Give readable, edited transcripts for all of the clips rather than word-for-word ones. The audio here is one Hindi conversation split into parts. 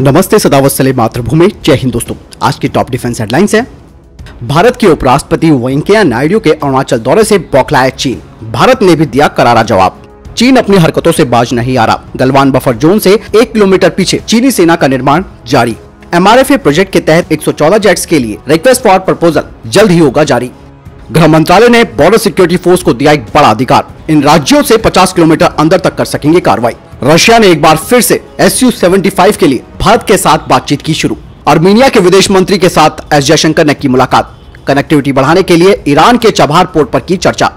नमस्ते, सदावत्सले मातृभूमि, जय हिंद दोस्तों। आज की टॉप डिफेंस हेडलाइंस है। भारत के उपराष्ट्रपति वेंकैया नायडू के अरुणाचल दौरे से बौखलाया चीन। भारत ने भी दिया करारा जवाब। चीन अपनी हरकतों से बाज नहीं आ रहा। गलवान बफर जोन से 1 किलोमीटर पीछे चीनी सेना का निर्माण जारी। MRFA प्रोजेक्ट के तहत 114 जेट्स के लिए रिक्वेस्ट फॉर प्रपोजल जल्द ही होगा जारी। गृह मंत्रालय ने बॉर्डर सिक्योरिटी फोर्स को दिया एक बड़ा अधिकार। इन राज्यों से 50 किलोमीटर अंदर तक कर सकेंगे कार्रवाई। रशिया ने एक बार फिर से Su-75 के लिए भारत के साथ बातचीत की शुरू। आर्मीनिया के विदेश मंत्री के साथ एस जयशंकर ने की मुलाकात। कनेक्टिविटी बढ़ाने के लिए ईरान के चबहार पोर्ट पर की चर्चा।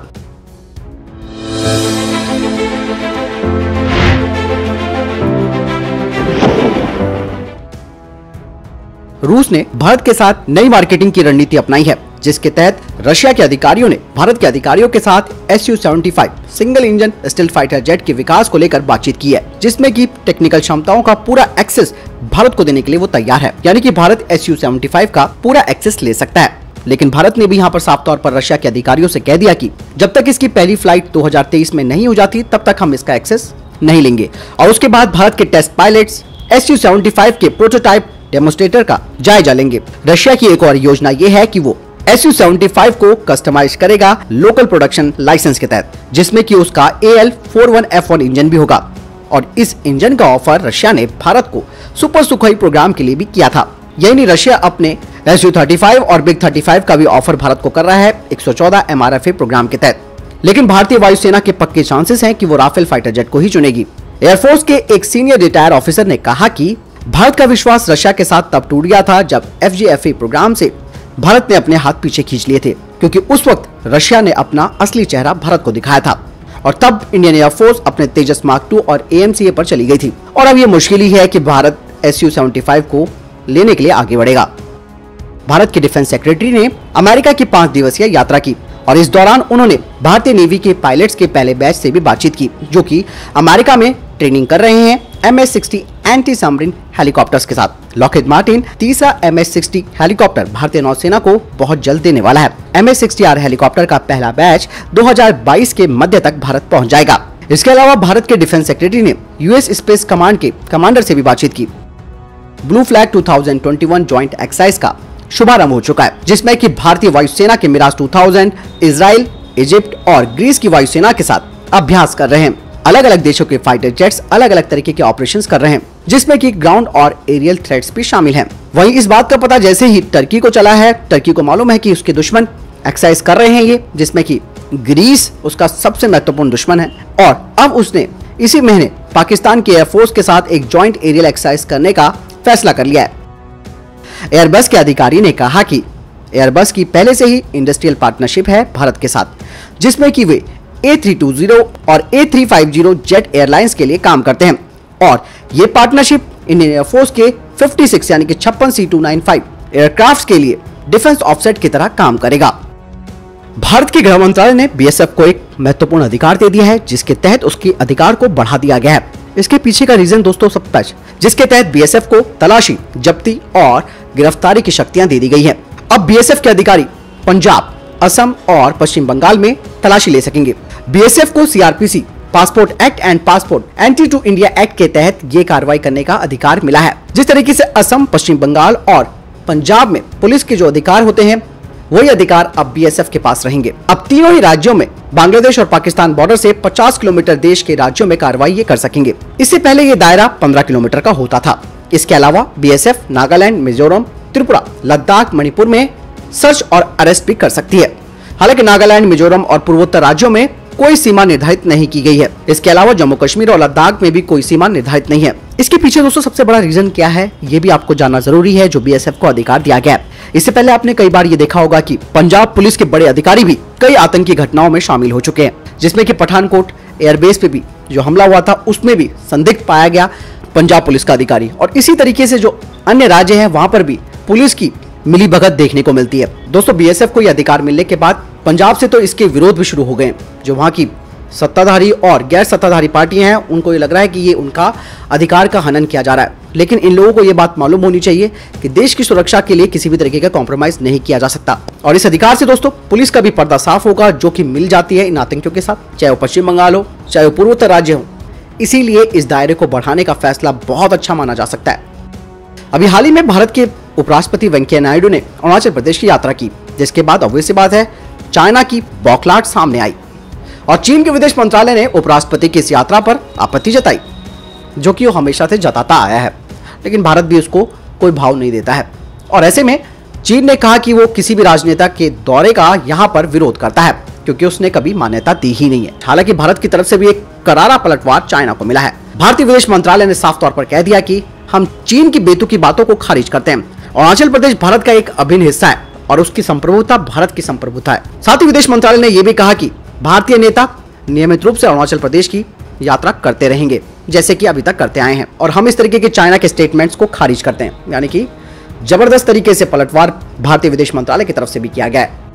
रूस ने भारत के साथ नई मार्केटिंग की रणनीति अपनाई है, जिसके तहत रशिया के अधिकारियों ने भारत के अधिकारियों के साथ Su-75 single engine stealth fighter jet के विकास को लेकर बातचीत की है, जिसमें कि टेक्निकल क्षमताओं का पूरा एक्सेस भारत को देने के लिए वो तैयार है। यानी कि भारत Su-75 का पूरा एक्सेस ले सकता है। लेकिन भारत ने भी यहाँ पर साफ तौर पर रशिया के अधिकारियों से कह दिया कि जब तक इसकी पहली फ्लाइट 2023 में नहीं हो जाती, तब तक हम इसका एक्सेस नहीं लेंगे। और उसके बाद भारत के टेस्ट पायलट्स Su-75 के प्रोटोटाइप डेमोन्स्ट्रेटर का जायजा लेंगे। रशिया की एक और योजना ये है कि वो Su-75 को कस्टमाइज करेगा लोकल प्रोडक्शन लाइसेंस के तहत, जिसमें कि उसका AL-41F1 इंजन भी होगा। और इस इंजन का ऑफर रशिया ने भारत को सुपर सुखोई प्रोग्राम के लिए भी किया था। यही नहीं, रशिया अपने Su-35 और बिग 35 का भी ऑफर भारत को कर रहा है 114 MRFA प्रोग्राम के तहत। लेकिन भारतीय वायुसेना के पक्के चांसेस हैं कि वो राफेल फाइटर जेट को ही चुनेगी। एयरफोर्स के एक सीनियर रिटायर ऑफिसर ने कहा कि भारत का विश्वास रशिया के साथ तब टूट गया था जब FGFA प्रोग्राम से भारत ने अपने हाथ पीछे खींच लिए थे, क्योंकि उस वक्त रशिया ने अपना असली चेहरा भारत को दिखाया था। और तब इंडियन एयरफोर्स अपने तेजस मार्क 2 और AMCA पर चली गई थी। और अब ये मुश्किल ही है कि भारत Su-75 को लेने के लिए आगे बढ़ेगा। भारत के डिफेंस सेक्रेटरी ने अमेरिका की 5 दिवसीय यात्रा की और इस दौरान उन्होंने भारतीय नेवी के पायलट्स के पहले बैच से भी बातचीत की, जो कि अमेरिका में ट्रेनिंग कर रहे हैं MS-60 एंटी सबमरीन हेलीकॉप्टर्स के साथ। लॉकहीड मार्टिन तीसरा MS-60 हेलीकॉप्टर भारतीय नौसेना को बहुत जल्द देने वाला है। MS-60R हेलीकॉप्टर का पहला बैच 2022 के मध्य तक भारत पहुंच जाएगा। इसके अलावा भारत के डिफेंस सेक्रेटरी ने US स्पेस कमांड के कमांडर से भी बातचीत की। ब्लू फ्लैग 2021 ज्वाइंट एक्सरसाइज का शुभारंभ हो चुका है, जिसमें कि भारतीय वायुसेना के मिराज 2000 इजराइल, इजिप्ट और ग्रीस की वायुसेना के साथ अभ्यास कर रहे हैं। अलग अलग देशों के फाइटर जेट्स अलग अलग तरीके के ऑपरेशंस कर रहे हैं, जिसमें कि ग्राउंड और एरियल थ्रेट्स भी शामिल हैं। वहीं इस बात का पता जैसे ही टर्की को चला है, टर्की को मालूम है कि उसके दुश्मन एक्सरसाइज कर रहे हैं ये, जिसमें कि ग्रीस उसका सबसे महत्वपूर्ण दुश्मन है। और अब उसने इसी महीने पाकिस्तान के एयरफोर्स के साथ एक ज्वाइंट एरियल एक्सरसाइज करने का फैसला कर लिया है। एयरबस के अधिकारी ने कहा कि एयरबस की पहले से ही इंडस्ट्रियल पार्टनरशिप है भारत के साथ, जिसमें कि वे A320 और A350 जेट एयरलाइंस के लिए काम करते हैं। और ये पार्टनरशिप इंडियन एयरफोर्स के 56 यानी कि 56 C295 एयरक्राफ्ट के लिए डिफेंस ऑफसेट की तरह काम करेगा। भारत के गृह मंत्रालय ने BSF को एक महत्वपूर्ण अधिकार दे दिया है, जिसके तहत उसके अधिकार को बढ़ा दिया गया है। इसके पीछे का रीजन दोस्तों सब तक, जिसके तहत BSF को तलाशी, जब्ती और गिरफ्तारी की शक्तियां दे दी गई हैं। अब BSF के अधिकारी पंजाब, असम और पश्चिम बंगाल में तलाशी ले सकेंगे। BSF को CRPC, passport act and passport anti to India act के तहत ये कार्रवाई करने का अधिकार मिला है। जिस तरीके से असम, पश्चिम बंगाल और पंजाब में पुलिस के जो अधिकार होते हैं, वही अधिकार अब BSF के पास रहेंगे। अब तीनों ही राज्यों में बांग्लादेश और पाकिस्तान बॉर्डर से 50 किलोमीटर देश के राज्यों में कार्रवाई ये कर सकेंगे। इससे पहले ये दायरा 15 किलोमीटर का होता था। इसके अलावा BSF नागालैंड, मिजोरम, त्रिपुरा, लद्दाख, मणिपुर में सर्च और अरेस्ट भी कर सकती है। हालांकि नागालैंड, मिजोरम और पूर्वोत्तर राज्यों में कोई सीमा निर्धारित नहीं की गई है। इसके अलावा जम्मू कश्मीर और लद्दाख में भी कोई सीमा निर्धारित नहीं है। इसके पीछे दोस्तों सबसे बड़ा रीजन क्या है, ये भी आपको जानना जरूरी है, जो BSF को अधिकार दिया गया है। इससे पहले आपने कई बार ये देखा होगा कि पंजाब पुलिस के बड़े अधिकारी भी कई आतंकी घटनाओं में शामिल हो चुके हैं, जिसमें कि पठानकोट एयरबेस पे भी जो हमला हुआ था, उसमें भी संदिग्ध पाया गया पंजाब पुलिस का अधिकारी। और इसी तरीके से जो अन्य राज्य हैं, वहां पर भी पुलिस की मिली भगत देखने को मिलती है। दोस्तों BSF को यह अधिकार मिलने के बाद पंजाब से तो इसके विरोध भी शुरू हो गए। जो वहां की सत्ताधारी और गैर सत्ताधारी पार्टियां हैं, उनको ये लग रहा है कि ये उनका अधिकार का हनन किया जा रहा है। लेकिन इन लोगों को ये बात मालूम होनी चाहिए कि देश की सुरक्षा के लिए किसी भी तरीके का कॉम्प्रोमाइज नहीं किया जा सकता। और इस अधिकार से दोस्तों पुलिस का भी पर्दा साफ होगा, जो कि मिल जाती है इन आतंकियों के साथ, चाहे वो पश्चिम बंगाल हो, चाहे वो पूर्वोत्तर राज्य हो। इसीलिए इस दायरे को बढ़ाने का फैसला बहुत अच्छा माना जा सकता है। अभी हाल ही में भारत के उपराष्ट्रपति वेंकैया नायडू ने अरुणाचल प्रदेश की यात्रा की, जिसके बाद ऑब्वियस सी बात है चाइना की बौखलाहट सामने आई और चीन के विदेश मंत्रालय ने उपराष्ट्रपति की इस यात्रा पर आपत्ति जताई, जो कि वो हमेशा से जताता आया है, लेकिन भारत भी उसको कोई भाव नहीं देता है। और ऐसे में चीन ने कहा कि वो किसी भी राजनेता के दौरे का यहाँ पर विरोध करता है, क्योंकि उसने कभी मान्यता दी ही नहीं है। हालांकि भारत की तरफ से भी एक करारा पलटवार चाइना को मिला है। भारतीय विदेश मंत्रालय ने साफ तौर पर कह दिया कि हम चीन की बेतुकी बातों को खारिज करते हैं। अरुणाचल प्रदेश भारत का एक अभिन्न हिस्सा है और उसकी संप्रभुता भारत की संप्रभुता है। साथ ही विदेश मंत्रालय ने यह भी कहा कि भारतीय नेता नियमित रूप से अरुणाचल प्रदेश की यात्रा करते रहेंगे, जैसे कि अभी तक करते आए हैं, और हम इस तरीके के चाइना के स्टेटमेंट्स को खारिज करते हैं। यानी कि जबरदस्त तरीके से पलटवार भारतीय विदेश मंत्रालय की तरफ से भी किया गया है।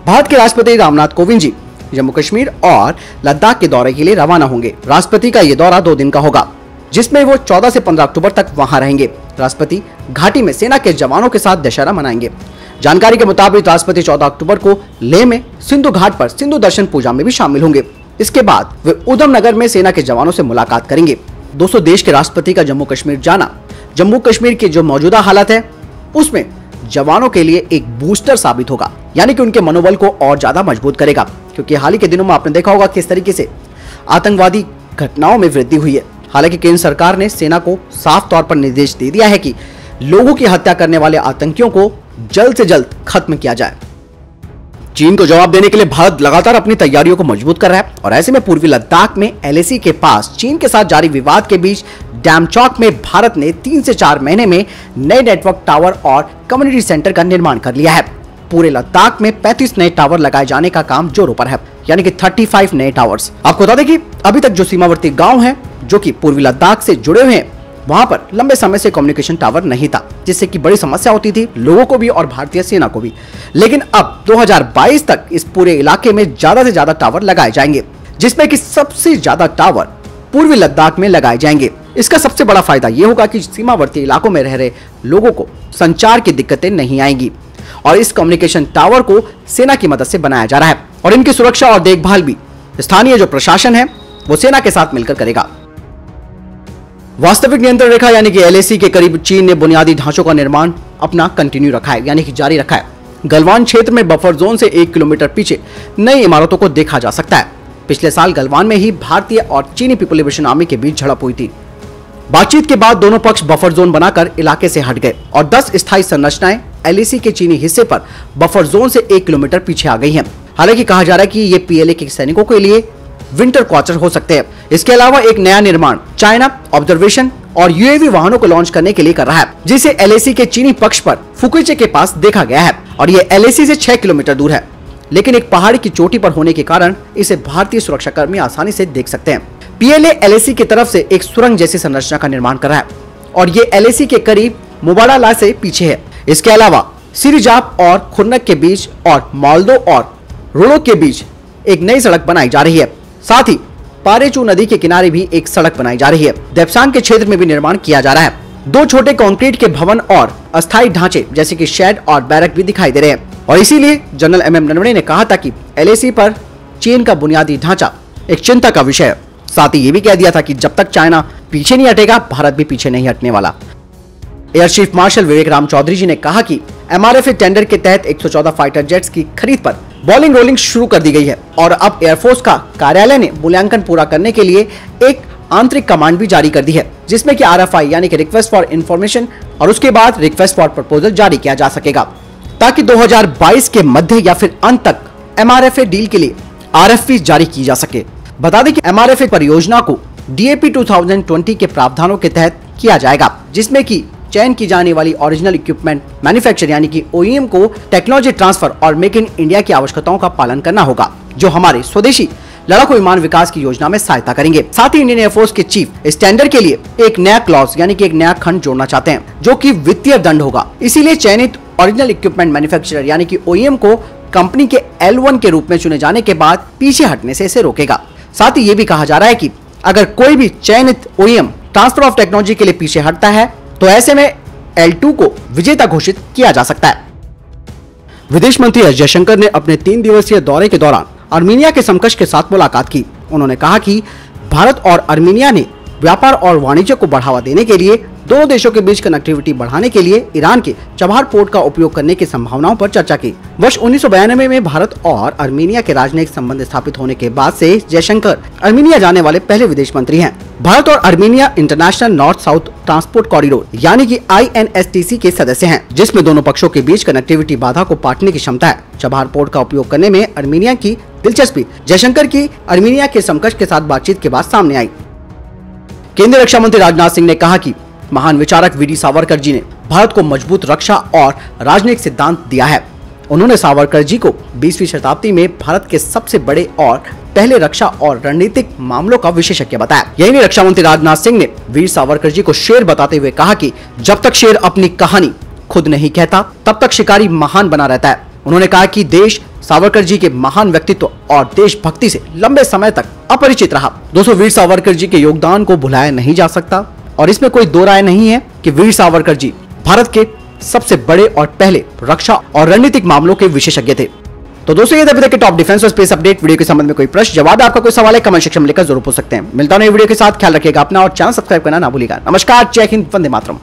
भारत के राष्ट्रपति रामनाथ कोविंद जी जम्मू कश्मीर और लद्दाख के दौरे के लिए रवाना होंगे। राष्ट्रपति का ये दौरा 2 दिन का होगा, जिसमें वो 14 से 15 अक्टूबर तक वहां रहेंगे। राष्ट्रपति घाटी में सेना के जवानों के साथ दशहरा मनाएंगे। जानकारी के मुताबिक राष्ट्रपति 14 अक्टूबर को लेह में सिंधु घाट पर सिंधु दर्शन पूजा में भी शामिल होंगे। इसके बाद वे उधम नगर में सेना के जवानों से मुलाकात करेंगे। दोस्तों, देश के राष्ट्रपति का जम्मू कश्मीर जाना जम्मू कश्मीर की जो मौजूदा हालत है उसमें जवानों के लिए एक बूस्टर साबित होगा, यानी कि उनके मनोबल को और ज्यादा मजबूत करेगा, क्योंकि हाल ही के दिनों में आपने देखा होगा किस तरीके से आतंकवादी घटनाओं में वृद्धि हुई है। हालांकि केंद्र सरकार ने सेना को साफ तौर पर निर्देश दे दिया है कि लोगों की हत्या करने वाले आतंकियों को जल्द से जल्द खत्म किया जाए। चीन को जवाब देने के लिए भारत लगातार अपनी तैयारियों को मजबूत कर रहा है और ऐसे में पूर्वी लद्दाख में LAC के पास चीन के साथ जारी विवाद के बीच डैमचौक में भारत ने 3 से 4 महीने में नए नेटवर्क टावर और कम्युनिटी सेंटर का निर्माण कर लिया है। पूरे लद्दाख में 35 नए टावर लगाए जाने का काम जोरों पर है, यानी कि 35 नए टावर्स। आपको बता दें कि अभी तक जो सीमावर्ती गांव हैं जो कि पूर्वी लद्दाख से जुड़े हुए हैं, वहां पर लंबे समय से कम्युनिकेशन टावर नहीं था, जिससे कि बड़ी समस्या होती थी लोगों को भी और भारतीय सेना को भी। लेकिन अब 2022 तक इस पूरे इलाके में ज्यादा से ज्यादा टावर लगाए जाएंगे, जिसमें कि सबसे ज्यादा टावर पूर्वी लद्दाख में लगाए जाएंगे। इसका सबसे बड़ा फायदा यह होगा कि सीमावर्ती इलाकों में रह रहे लोगों को संचार की दिक्कतें नहीं आएंगी और इस कम्युनिकेशन टावर को सेना की मदद से बनाया जा रहा है और इनकी सुरक्षा और देखभाल भी स्थानीय जो प्रशासन है वो सेना के साथ मिलकर करेगा। वास्तविक नियंत्रण रेखा यानी कि LAC के करीब चीन ने बुनियादी ढांचों का निर्माण अपना कंटिन्यू रखा है, यानी कि जारी रखा है। गलवान क्षेत्र में बफर जोन से 1 किलोमीटर पीछे नई इमारतों को देखा जा सकता है। पिछले साल गलवान में ही भारतीय और चीनी पीपल लिबरेशन आर्मी के बीच झड़प हुई थी। बातचीत के बाद दोनों पक्ष बफर जोन बनाकर इलाके से हट गए और 10 स्थायी संरचनाएं LAC के चीनी हिस्से पर बफर जोन से 1 किलोमीटर पीछे आ गई हैं। हालांकि कहा जा रहा है कि ये PLA के सैनिकों के लिए विंटर क्वार्टर हो सकते हैं। इसके अलावा एक नया निर्माण चाइना ऑब्जर्वेशन और UAV वाहनों को लॉन्च करने के लिए कर रहा है, जिसे LAC के चीनी पक्ष पर फुकुचे के पास देखा गया है और ये LAC से 6 किलोमीटर दूर है, लेकिन एक पहाड़ी की चोटी पर होने के कारण इसे भारतीय सुरक्षा कर्मी आसानी से देख सकते हैं। PLA LAC की तरफ से एक सुरंग जैसी संरचना का निर्माण कर रहा है और ये LAC के करीब मुबाडाला से पीछे है। इसके अलावा सिरिजाप और खुरनक के बीच और मालदो और रोड़ो के बीच एक नई सड़क बनाई जा रही है। साथ ही पारेचू नदी के किनारे भी एक सड़क बनाई जा रही है। देपसांग के क्षेत्र में भी निर्माण किया जा रहा है। 2 छोटे कंक्रीट के भवन और अस्थायी ढांचे जैसे कि शेड और बैरक भी दिखाई दे रहे हैं और इसीलिए जनरल MM नरवणे ने कहा था कि LAC पर चीन का बुनियादी ढांचा एक चिंता का विषय है। साथ ही ये भी कह दिया था कि जब तक चाइना पीछे नहीं हटेगा, भारत भी पीछे नहीं हटने वाला। एयर चीफ मार्शल विवेक राम चौधरी जी ने कहा कि MRFA टेंडर के तहत 114 फाइटर जेट्स की खरीद पर बॉलिंग रोलिंग शुरू कर दी गई है और अब एयरफोर्स का कार्यालय ने मूल्यांकन पूरा करने के लिए एक आंतरिक कमांड भी जारी कर दी है, जिसमें कि RFI यानी कि रिक्वेस्ट फॉर इंफॉर्मेशन और उसके बाद रिक्वेस्ट फॉर प्रपोजल जारी किया जा सकेगा, ताकि 2022 के मध्य या फिर अंत तक MRFA डील के लिए RFP जारी की जा सके। बता दें कि MRFA परियोजना को DAP 2020 के प्रावधानों के तहत किया जाएगा, जिसमें कि चयन की जाने वाली ओरिजिनल इक्विपमेंट मैन्युफैक्चर यानी कि OEM को टेक्नोलॉजी ट्रांसफर और मेक इन इंडिया की आवश्यकताओं का पालन करना होगा, जो हमारे स्वदेशी लड़ाकू विमान विकास की योजना में सहायता करेंगे। साथ ही इंडियन एयरफोर्स के चीफ इस टेंडर के लिए एक नया क्लॉज यानी कि एक नया खंड जोड़ना चाहते हैं, जो कि वित्तीय दंड होगा। इसीलिए चयनित ओरिजिनल इक्विपमेंट मैन्युफैक्चरर यानी कि OEM को कंपनी के L1 के रूप में चुने जाने के बाद पीछे हटने से इसे रोकेगा। साथ ही ये भी कहा जा रहा है कि अगर कोई भी चयनित OEM ट्रांसफर ऑफ टेक्नोलॉजी के लिए पीछे हटता है तो ऐसे में L2 को विजेता घोषित किया जा सकता है। विदेश मंत्री एस जयशंकर ने अपने 3 दिवसीय दौरे के दौरान आर्मीनिया के समकक्ष के साथ मुलाकात की। उन्होंने कहा कि भारत और आर्मीनिया ने व्यापार और वाणिज्य को बढ़ावा देने के लिए दोनों देशों के बीच कनेक्टिविटी बढ़ाने के लिए ईरान के चबहार पोर्ट का उपयोग करने की संभावनाओं पर चर्चा की। वर्ष 1992 में भारत और अर्मीनिया के राजनयिक संबंध स्थापित होने के बाद से जयशंकर अर्मीनिया जाने वाले पहले विदेश मंत्री हैं। भारत और Armenia international north south transport corridor यानी कि INSTC के सदस्य हैं, जिसमें दोनों पक्षों के बीच कनेक्टिविटी बाधा को पाटने की क्षमता है। चबहार पोर्ट का उपयोग करने में अर्मीनिया की दिलचस्पी जयशंकर की अर्मीनिया के समकक्ष के साथ बातचीत के बाद सामने आई। केंद्रीय रक्षा मंत्री राजनाथ सिंह ने कहा कि महान विचारक वीडी सावरकर जी ने भारत को मजबूत रक्षा और राजनीतिक सिद्धांत दिया है। उन्होंने सावरकर जी को 20वीं शताब्दी में भारत के सबसे बड़े और पहले रक्षा और रणनीतिक मामलों का विशेषज्ञ बताया। यही नहीं, रक्षा मंत्री राजनाथ सिंह ने वीर सावरकर जी को शेर बताते हुए कहा कि जब तक शेर अपनी कहानी खुद नहीं कहता तब तक शिकारी महान बना रहता है। उन्होंने कहा कि देश सावरकर जी के महान व्यक्तित्व और देशभक्ति से लंबे समय तक अपरिचित रहा। दोस्तों, वीर सावरकर जी के योगदान को भुलाया नहीं जा सकता और इसमें कोई दो राय नहीं है कि वीर सावरकर जी भारत के सबसे बड़े और पहले रक्षा और रणनीतिक मामलों के विशेषज्ञ थे। तो दोस्तों, ये अभी तक के टॉप डिफेंस और स्पेस अपडेट। वीडियो के संबंध में कोई प्रश्न जवाब, आपका कोई सवाल है, कमेंट सेक्शन में लिखकर जरूर पूछ सकते हैं। मिलता हूं नई वीडियो के साथ, ख्याल रखिएगा अपना और चैनल सब्सक्राइब करना ना भूलिएगा। नमस्कार, जय हिंद, वंदे मातरम।